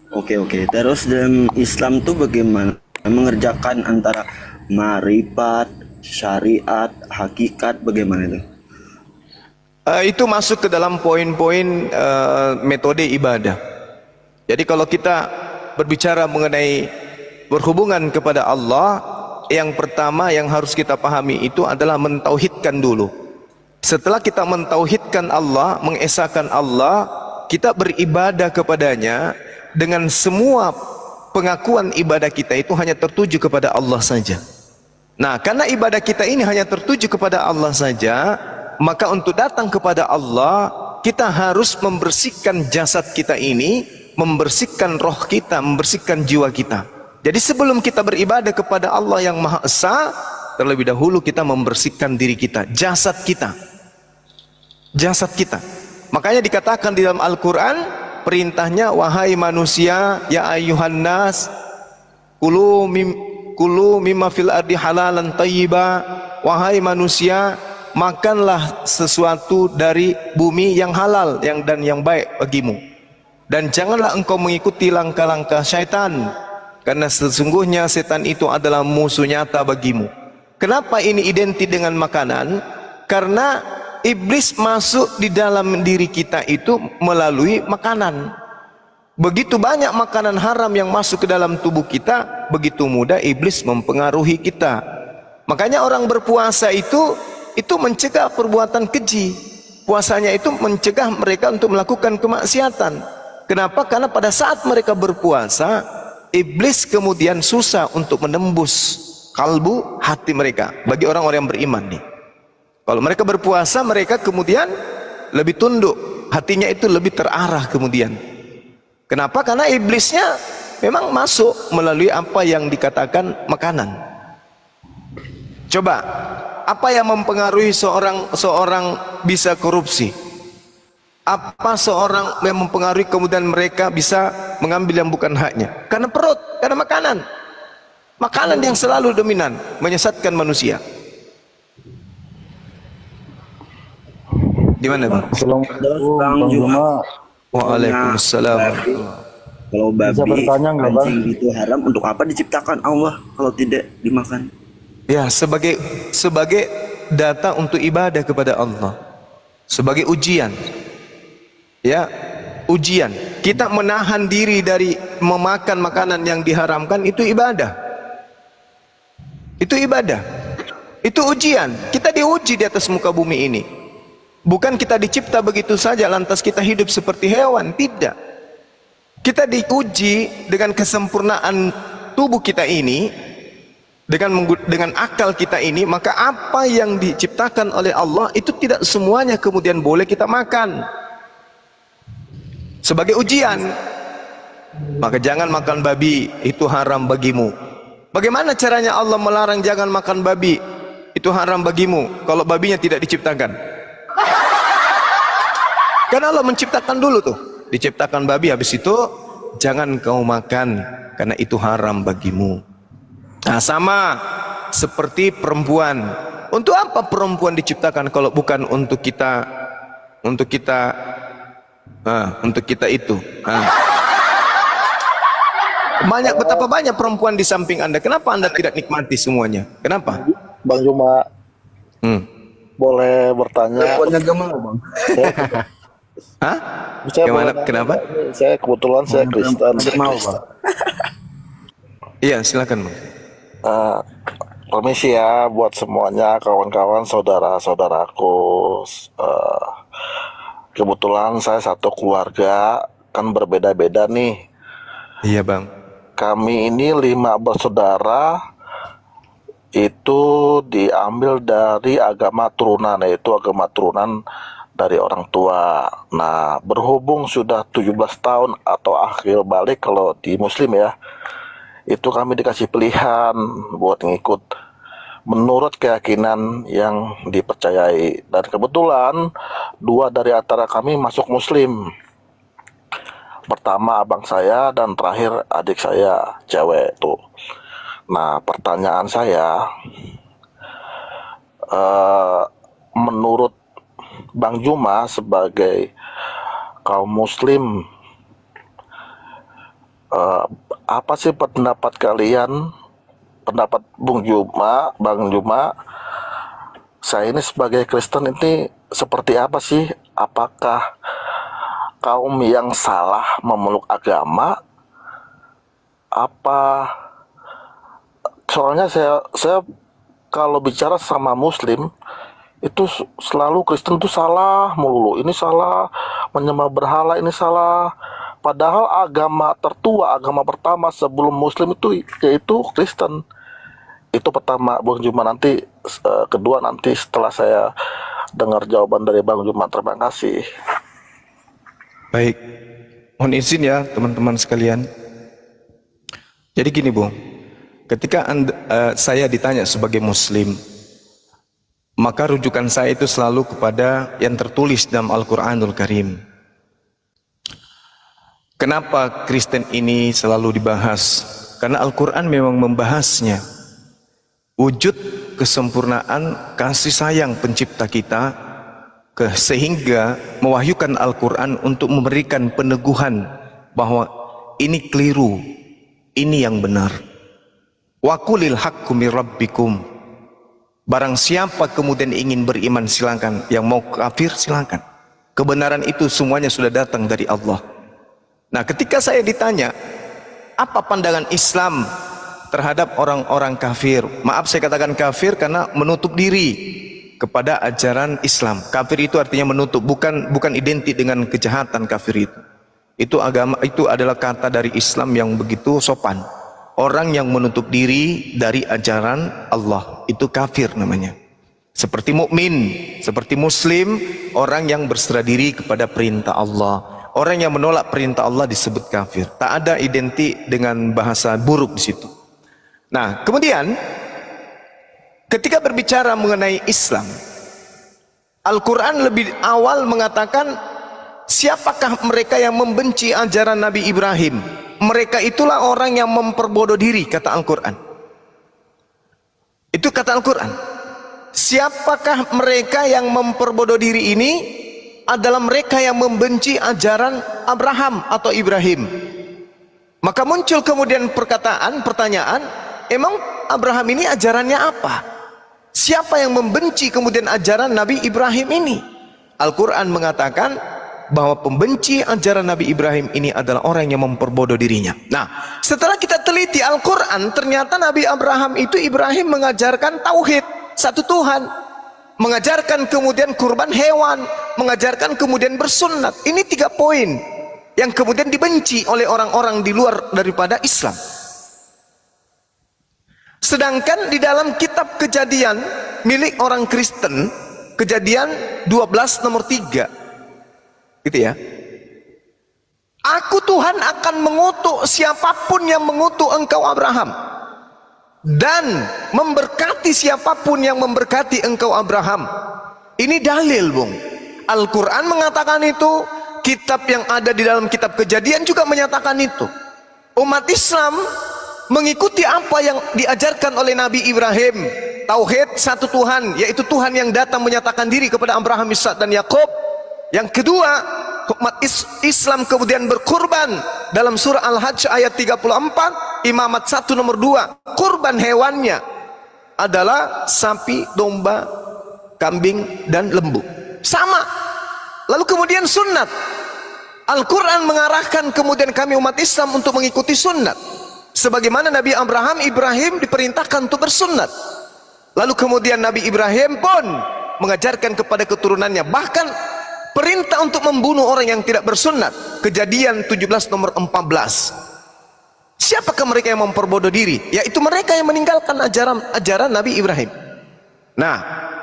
Oke. Terus dalam Islam tuh bagaimana mengerjakan antara ma'rifat, syariat, hakikat, bagaimana itu? Itu masuk ke dalam poin-poin metode ibadah. Jadi kalau kita berbicara mengenai berhubungan kepada Allah, yang pertama yang harus kita pahami itu adalah mentauhidkan dulu. Setelah kita mentauhidkan Allah, mengesahkan Allah, kita beribadah kepadanya dengan semua pengakuan ibadah kita itu hanya tertuju kepada Allah saja. Nah, karena ibadah kita ini hanya tertuju kepada Allah saja, maka untuk datang kepada Allah, kita harus membersihkan jasad kita ini, membersihkan roh kita, membersihkan jiwa kita. Jadi sebelum kita beribadah kepada Allah yang Maha Esa, terlebih dahulu kita membersihkan diri kita, jasad kita. Jasad kita. Makanya dikatakan di dalam Al-Quran, perintahnya, wahai manusia, ya ayyuhan nas, kulu mimma fil ardi halalan tayyiba. Wahai manusia, makanlah sesuatu dari bumi yang halal dan yang baik bagimu. Dan janganlah engkau mengikuti langkah-langkah syaitan, karena sesungguhnya setan itu adalah musuh nyata bagimu. Kenapa ini identik dengan makanan? Karena iblis masuk di dalam diri kita itu melalui makanan. Begitu banyak makanan haram yang masuk ke dalam tubuh kita, begitu mudah iblis mempengaruhi kita. Makanya orang berpuasa itu mencegah perbuatan keji. Puasanya itu mencegah mereka untuk melakukan kemaksiatan. Kenapa? Karena pada saat mereka berpuasa, iblis kemudian susah untuk menembus kalbu, hati mereka. Bagi orang-orang yang beriman nih, kalau mereka berpuasa, mereka kemudian lebih tunduk, hatinya itu lebih terarah kemudian. Kenapa? Karena iblisnya memang masuk melalui apa yang dikatakan makanan. Coba, apa yang mempengaruhi seorang bisa korupsi? Apa seorang yang mempengaruhi kemudian mereka bisa mengambil yang bukan haknya? Karena perut, karena makanan. Makanan yang selalu dominan menyesatkan manusia. Di mana, Bang? Assalamualaikum Bang Juma. Waalaikumsalam. Kalau babi, bisa bertanya nggak, Bang? anjing itu haram, untuk apa diciptakan Allah kalau tidak dimakan? Ya, sebagai data untuk ibadah kepada Allah. Sebagai ujian. Ya, ujian. Kita menahan diri dari memakan makanan yang diharamkan, itu ibadah. Itu ibadah. Itu ujian. Kita diuji di atas muka bumi ini. Bukan kita dicipta begitu saja lantas kita hidup seperti hewan, tidak. Kita diuji dengan kesempurnaan tubuh kita ini, dengan akal kita ini, maka apa yang diciptakan oleh Allah itu tidak semuanya kemudian boleh kita makan. Sebagai ujian, maka jangan makan babi, itu haram bagimu. Bagaimana caranya Allah melarang jangan makan babi, itu haram bagimu, kalau babinya tidak diciptakan? Karena Allah menciptakan dulu tuh, diciptakan babi, habis itu jangan kau makan karena itu haram bagimu. Nah, sama seperti perempuan. Untuk apa perempuan diciptakan kalau bukan untuk kita itu? Betapa banyak perempuan di samping Anda. Kenapa Anda tidak nikmati semuanya? Kenapa? Bang Juma. Boleh bertanya? Bang. Hah? Gimana? Kenapa? Saya kebetulan saya Kristen. Mau, Bang. Iya, silakan, Bang. Permisi ya buat semuanya, kawan-kawan, saudara-saudaraku. Kebetulan saya satu keluarga, kan berbeda-beda nih. Iya, Bang. Kami ini 5 bersaudara, itu diambil dari agama turunan, yaitu agama turunan dari orang tua. Nah, berhubung sudah 17 tahun atau akhir balik kalau di muslim ya, itu kami dikasih pilihan buat ngikut menurut keyakinan yang dipercayai. Dan kebetulan 2 dari antara kami masuk muslim. Pertama abang saya dan terakhir adik saya cewek tuh. Nah, pertanyaan saya, menurut Bang Juma sebagai kaum muslim, apa sih pendapat kalian, pendapat Bang Juma? Saya ini sebagai Kristen ini seperti apa sih? Apakah kaum yang salah memeluk agama? Apa soalnya saya kalau bicara sama Muslim itu selalu Kristen tuh salah melulu. Ini salah, menyembah berhala ini salah. Padahal agama tertua, agama pertama sebelum Muslim itu yaitu Kristen. Itu pertama, Bang Juma. Nanti kedua nanti setelah saya dengar jawaban dari Bang Juma. Terima kasih. Baik, mohon izin ya teman-teman sekalian. Jadi gini Bung, ketika saya ditanya sebagai Muslim, maka rujukan saya itu selalu kepada yang tertulis dalam Al-Quranul Karim. Kenapa Kristen ini selalu dibahas? Karena Al-Quran memang membahasnya. Wujud kesempurnaan kasih sayang pencipta kita, sehingga mewahyukan Al-Quran untuk memberikan peneguhan bahwa ini keliru, ini yang benar. Wa qulil haqqu mir rabbikum. Barang siapa kemudian ingin beriman silakan, yang mau kafir silakan. Kebenaran itu semuanya sudah datang dari Allah. Nah, ketika saya ditanya, apa pandangan Islam terhadap orang-orang kafir? Maaf saya katakan kafir karena menutup diri kepada ajaran Islam. Kafir itu artinya menutup, bukan identik dengan kejahatan kafir itu. Itu agama, itu adalah kata dari Islam yang begitu sopan. Orang yang menutup diri dari ajaran Allah itu kafir namanya. Seperti mukmin, seperti muslim, orang yang berserah diri kepada perintah Allah. Orang yang menolak perintah Allah disebut kafir. Tak ada identik dengan bahasa buruk di situ. Nah, kemudian ketika berbicara mengenai Islam, Al-Quran lebih awal mengatakan, siapakah mereka yang membenci ajaran Nabi Ibrahim? Mereka itulah orang yang memperbodoh diri, kata Al-Quran. Itu kata Al-Quran. Siapakah mereka yang memperbodoh diri ini? Adalah mereka yang membenci ajaran Abraham atau Ibrahim. Maka muncul kemudian pertanyaan, emang Abraham ini ajarannya apa? Siapa yang membenci kemudian ajaran Nabi Ibrahim ini? Al-Quran mengatakan bahwa pembenci ajaran Nabi Ibrahim ini adalah orang yang memperbodoh dirinya. Nah, setelah kita teliti Al-Quran, ternyata Nabi Ibrahim mengajarkan tauhid, satu Tuhan. Mengajarkan kemudian kurban hewan, mengajarkan kemudian bersunnat. Ini 3 poin yang kemudian dibenci oleh orang-orang di luar daripada Islam. Sedangkan di dalam kitab Kejadian milik orang Kristen, Kejadian 12 nomor 3, gitu ya. Aku Tuhan akan mengutuk siapapun yang mengutuk engkau Abraham, dan memberkati siapapun yang memberkati engkau Abraham. Ini dalil, Bung. Al-Quran mengatakan itu, kitab yang ada di dalam kitab Kejadian juga menyatakan itu. Umat Islam mengikuti apa yang diajarkan oleh Nabi Ibrahim, tauhid satu Tuhan, yaitu Tuhan yang datang menyatakan diri kepada Abraham, Ishak dan Yakub. Yang kedua, umat Islam kemudian berkurban dalam surah Al-Hajj ayat 34, imamat 1 nomor 2. Kurban hewannya adalah sapi, domba, kambing dan lembu. Sama. Lalu kemudian sunnat. Al-Quran mengarahkan kemudian kami umat Islam untuk mengikuti sunnat. Sebagaimana Nabi Ibrahim diperintahkan untuk bersunnat. Lalu kemudian Nabi Ibrahim pun mengajarkan kepada keturunannya, bahkan perintah untuk membunuh orang yang tidak bersunnat. Kejadian 17 nomor 14. Siapakah mereka yang memperbodoh diri? Yaitu mereka yang meninggalkan ajaran Nabi Ibrahim. Nah,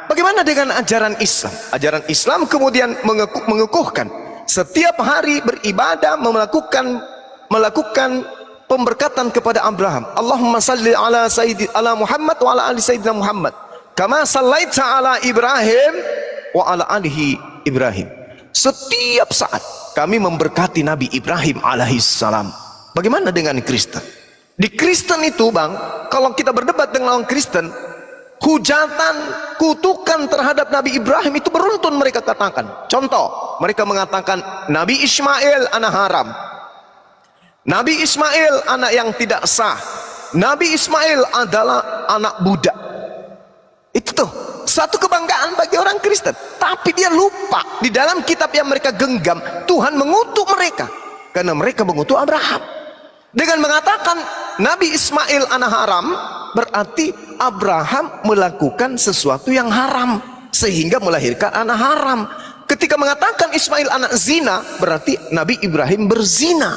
bagaimana dengan ajaran Islam? Ajaran Islam kemudian mengukuhkan setiap hari beribadah, melakukan pemberkatan kepada Abraham. Allahumma salli ala Muhammad wa ala ali sayyidina Muhammad kama sallaita ala Ibrahim wa ala alihi Ibrahim. Setiap saat kami memberkati Nabi Ibrahim alaihissalam. Bagaimana dengan Kristen? Di Kristen itu, Bang, kalau kita berdebat dengan orang Kristen, hujatan, kutukan terhadap Nabi Ibrahim itu beruntun mereka katakan. Contoh, mereka mengatakan Nabi Ismail anak haram, Nabi Ismail anak yang tidak sah, Nabi Ismail adalah anak budak. Itu tuh Satu kebanggaan bagi orang Kristen. Tapi dia lupa di dalam kitab yang mereka genggam, Tuhan mengutuk mereka karena mereka mengutuk Abraham dengan mengatakan Nabi Ismail anak haram, berarti Abraham melakukan sesuatu yang haram sehingga melahirkan anak haram. Ketika mengatakan Ismail anak zina, berarti Nabi Ibrahim berzina.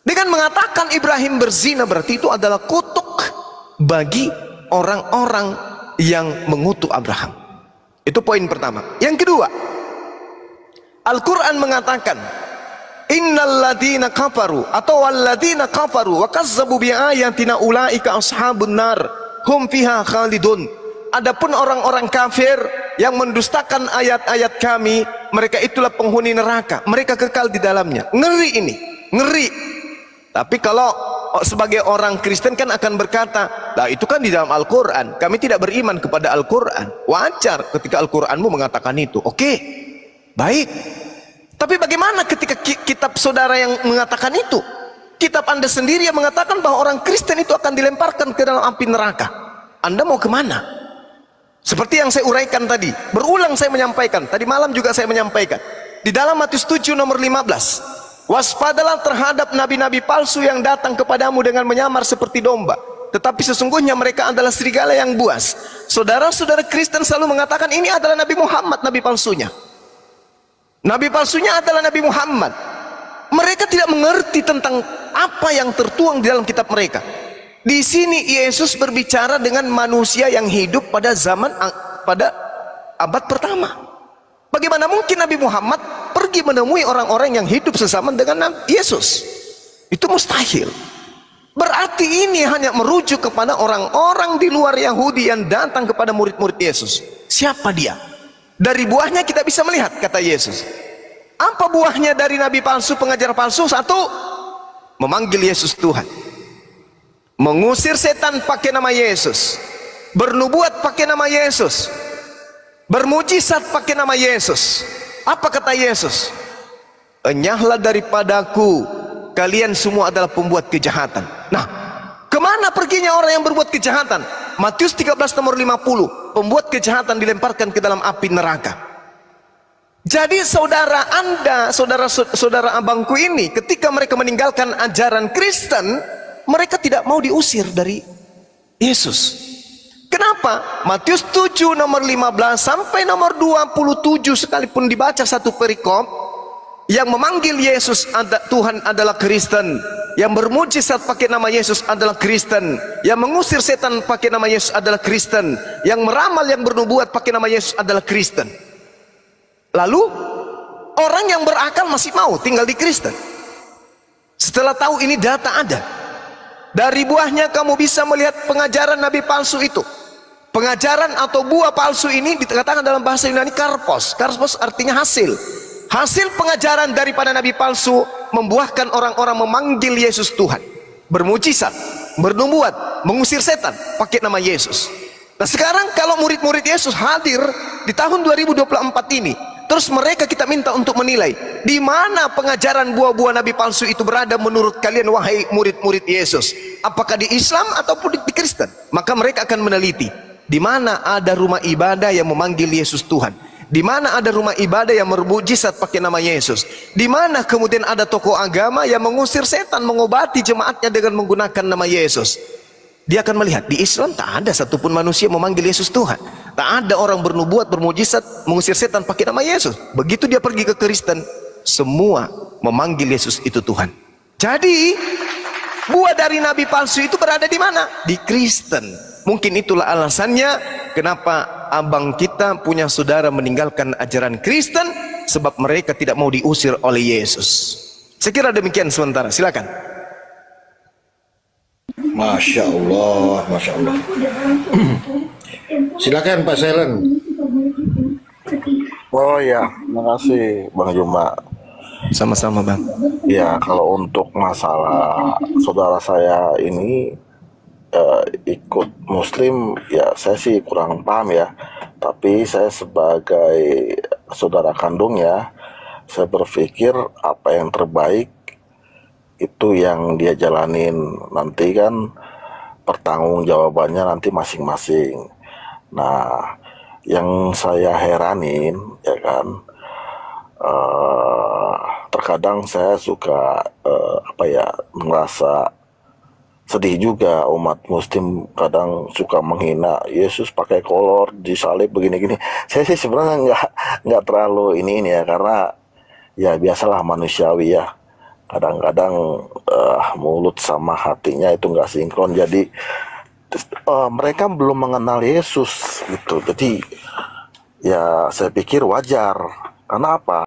Dengan mengatakan Ibrahim berzina, berarti itu adalah kutuk bagi orang-orang yang mengutuk Abraham. Itu poin pertama. Yang kedua, Al-Quran mengatakan innal ladina kafaru atau walladina kafaru wa kazzabu bi ayatina ulaika ashabun nar hum fiha khalidun. Adapun orang-orang kafir yang mendustakan ayat-ayat kami, mereka itulah penghuni neraka, mereka kekal di dalamnya. Ngeri ini, ngeri. Tapi kalau sebagai orang Kristen kan akan berkata, nah itu kan di dalam Al-Quran, kami tidak beriman kepada Al-Quran. Wajar ketika Al-Quranmu mengatakan itu. Oke, baik. Tapi bagaimana ketika kitab saudara yang mengatakan itu? Kitab Anda sendiri yang mengatakan bahwa orang Kristen itu akan dilemparkan ke dalam api neraka. Anda mau kemana? Seperti yang saya uraikan tadi, berulang saya menyampaikan, tadi malam juga saya menyampaikan. Di dalam Matius 7 nomor 15, waspadalah terhadap nabi-nabi palsu yang datang kepadamu dengan menyamar seperti domba, tetapi sesungguhnya mereka adalah serigala yang buas. Saudara-saudara Kristen selalu mengatakan ini adalah Nabi Muhammad, nabi palsunya. Nabi palsunya adalah Nabi Muhammad. Mereka tidak mengerti tentang apa yang tertuang di dalam kitab mereka. Di sini Yesus berbicara dengan manusia yang hidup pada abad pertama. Bagaimana mungkin Nabi Muhammad pergi menemui orang-orang yang hidup sesama dengan Yesus? Itu mustahil. Berarti ini hanya merujuk kepada orang-orang di luar Yahudi yang datang kepada murid-murid Yesus. Siapa dia? Dari buahnya kita bisa melihat, kata Yesus. Apa buahnya dari nabi palsu, pengajar palsu? Satu, memanggil Yesus Tuhan, mengusir setan pakai nama Yesus, bernubuat pakai nama Yesus, bermujizat pakai nama Yesus. Apa kata Yesus? Enyahlah daripadaku, kalian semua adalah pembuat kejahatan. Nah, kemana perginya orang yang berbuat kejahatan? Matius 13 nomor 50, pembuat kejahatan dilemparkan ke dalam api neraka. Jadi saudara Anda, saudara abangku ini, ketika mereka meninggalkan ajaran Kristen, mereka tidak mau diusir dari Yesus. Kenapa? Matius 7 nomor 15 sampai nomor 27 sekalipun dibaca satu perikop, yang memanggil Yesus Tuhan adalah Kristen, yang bermujizat pakai nama Yesus adalah Kristen, yang mengusir setan pakai nama Yesus adalah Kristen, yang meramal, yang bernubuat pakai nama Yesus adalah Kristen. Lalu orang yang berakal masih mau tinggal di Kristen. Setelah tahu ini data ada, dari buahnya kamu bisa melihat pengajaran nabi palsu itu. Pengajaran atau buah palsu ini dikatakan dalam bahasa Yunani karpos. Karpos artinya hasil. Hasil pengajaran daripada nabi palsu membuahkan orang-orang memanggil Yesus Tuhan, bermujizat, bernubuat, mengusir setan pakai nama Yesus. Nah sekarang kalau murid-murid Yesus hadir di tahun 2024 ini, terus mereka kita minta untuk menilai di mana pengajaran buah-buah nabi palsu itu berada menurut kalian wahai murid-murid Yesus, apakah di Islam ataupun di Kristen? Maka mereka akan meneliti di mana ada rumah ibadah yang memanggil Yesus Tuhan, di mana ada rumah ibadah yang bermujizat pakai nama Yesus, di mana kemudian ada tokoh agama yang mengusir setan, mengobati jemaatnya dengan menggunakan nama Yesus. Dia akan melihat di Islam tak ada satupun manusia memanggil Yesus Tuhan, tak ada orang bernubuat, bermujizat, mengusir setan pakai nama Yesus. Begitu dia pergi ke Kristen, semua memanggil Yesus itu Tuhan. Jadi buah dari nabi palsu itu berada di mana? Di Kristen. Mungkin itulah alasannya kenapa abang kita punya saudara meninggalkan ajaran Kristen, sebab mereka tidak mau diusir oleh Yesus. Saya kira demikian sementara. Silakan. Masya Allah, Masya Allah. Silakan Pak Selen. Oh ya, terima kasih Bang Juma. Sama-sama Bang. Ya, kalau untuk masalah saudara saya ini ikut Muslim, ya saya sih kurang paham ya. Tapi saya sebagai saudara kandung ya, saya berpikir apa yang terbaik itu yang dia jalanin, nanti kan pertanggungjawabannya nanti masing-masing. Nah, yang saya heranin ya kan, terkadang saya suka merasa sedih juga. Umat muslim kadang suka menghina Yesus pakai kolor, disalib begini-gini. Saya sih sebenarnya nggak terlalu ini ya, karena ya biasalah manusiawi ya. Kadang-kadang mulut sama hatinya itu nggak sinkron. Jadi mereka belum mengenal Yesus gitu. Jadi ya saya pikir wajar. Karena apa?